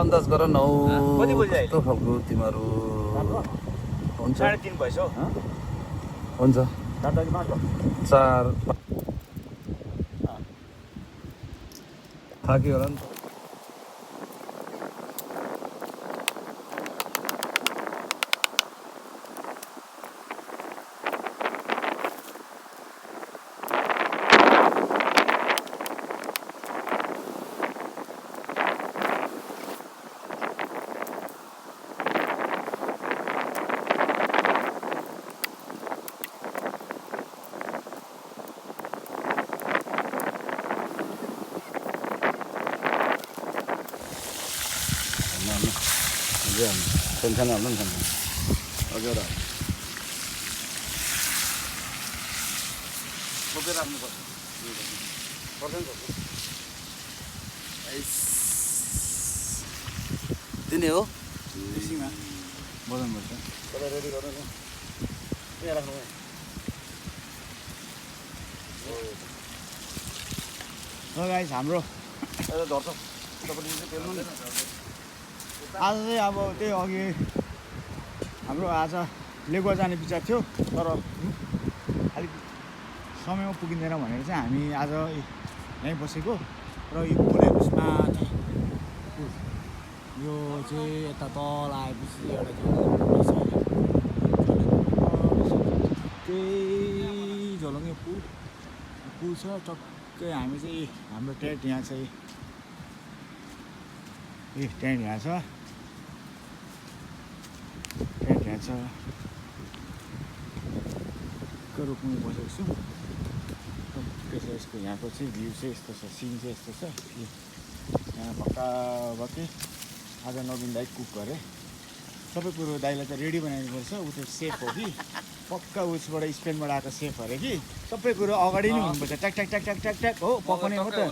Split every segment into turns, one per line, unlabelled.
अन्दाज गर न
कति बजे आइले?
कस्तो खालको तिमीहरू हुन्छ
3:30 भएछ हौ।
हुन्छ 4 थाक्यो होला नि त। टेन्सन हाल्नु नि हजुर खोपेर राख्नुपर्छ दिने हो
बेसीमा बजाउनुपर्छ।
त्यसलाई रेडी गर्नु नि यहाँ राख्नु
गाइस हाम्रो
झर्छ तपाईँले चाहिँ पेल्नु नि
आज चाहिँ अब त्यही अघि हाम्रो आज लेगुवा जाने विचार थियो तर अलिक समयमा पुगिँदैन भनेर चाहिँ हामी आज यहीँ बसेको र यो पुलेपछि माथि यो चाहिँ यता तल आएपछि एउटा त्यही झोलङ्गे पुल छ टक्कै हामी चाहिँ हाम्रो टेन्ट यहाँ चाहिँ टेन्ट यहाँ छ छ रुखमा बसेको छु त्यसै यसको यहाँको चाहिँ भ्यू चाहिँ यस्तो छ सिन चाहिँ यस्तो छ यहाँ भक्का भक्कै आज नवीन दाइ कुक गरे सबै कुरो दाइलाई त रेडी बनाइदिनुपर्छ ऊ चाहिँ सेफ हो कि पक्का उसबाट स्पेनबाट आएको सेफ अरे कि सबै कुरो अगाडि नै हुनुपर्छ ट्याक ट्याक ट्याक ट्याक ट्याक ट्याक हो पकाउने मात्रै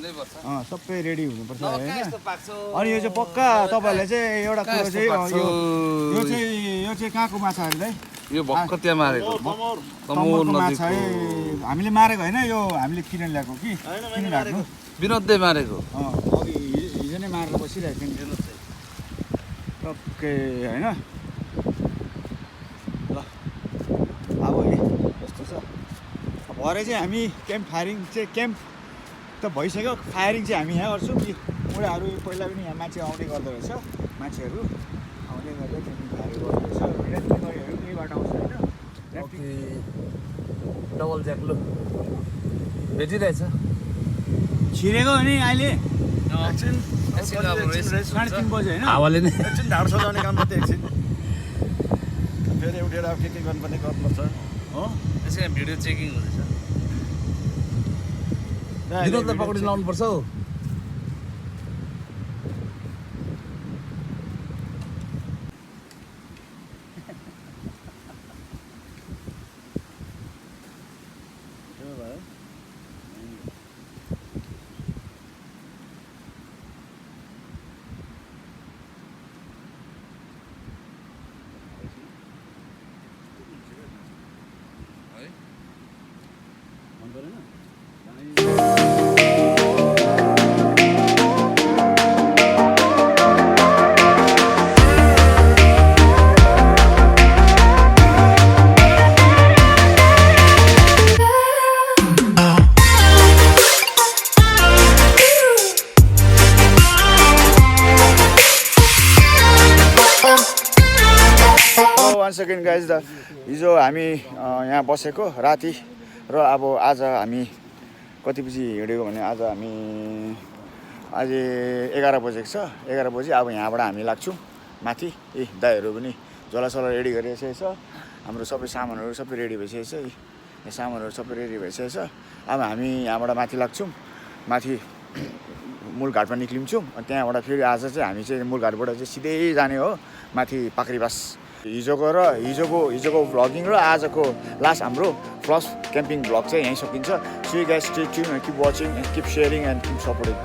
सबै रेडी हुनुपर्छ होइन अनि यो चाहिँ पक्का तपाईँहरूले चाहिँ एउटा कुरो चाहिँ यो चाहिँ कहाँको माछा अरे दाइ
यो भक्क त्यहाँ मारेको
तमोरको माछा है हामीले मारेको होइन यो हामीले किनेर ल्याएको कि किन राख्नु
विनोदले मारेको
अघि हिजो नै मारेर बसिरहेको थियो नि टक्कै होइन ल अब यस्तो छ भरे चाहिँ हामी क्याम्प फायरिङ चाहिँ क्याम्प त भइसक्यो फायरिङ चाहिँ हामी यहाँ गर्छौँ कि बुढाहरू पहिला पनि यहाँ मान्छे आउने गर्दो रहेछ मान्छेहरू आउने गर्दा क्याम्पिङ फायरिङ गर्दो रहेछ रेफ्टिङहरू यहीबाट आउँछ होइन
डबल ज्याक्लो भेटिरहेछ
छिरेको नि अहिले 3:30 बजे होइन
हावाले नै
एकछिन ढाड सजाउने काम मात्रै एकछिन फेरि उठेर अब के गर्नुपर्ने गर्नुपर्छ
हो त्यसै भिडियो चेकिङ हुँदैछ विनोदलाई पक्रिन लाउनुपर्छ हौ
वान सेकेन्ड गाइज द हिजो हामी यहाँ बसेको राति र अब आज हामी कति बजी हिँडेको भने आज हामी आज 11 बजेको छ 11 बजी अब यहाँबाट हामी लाग्छौँ माथि दाइहरू पनि झोलासोला रेडी गरिसकेको छ हाम्रो सबै सामानहरू सबै रेडी भइसकेको छ यो सामानहरू सबै रेडी भइसकेको छ अब हामी यहाँबाट माथि लाग्छौँ माथि मूल घाटमा निक्लिन्छौँ अनि त्यहाँबाट फेरि आज चाहिँ हामी चाहिँ मूल घाटबाट चाहिँ सिधै जाने हो माथि पाक्रीबास हिजोको भ्लगिङ र आजको लास्ट हाम्रो फर्स्ट क्याम्पिङ भ्लग चाहिँ यहीँ सकिन्छ see you guys stay tune and keep watching and keep sharing and keep supporting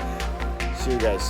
see you guys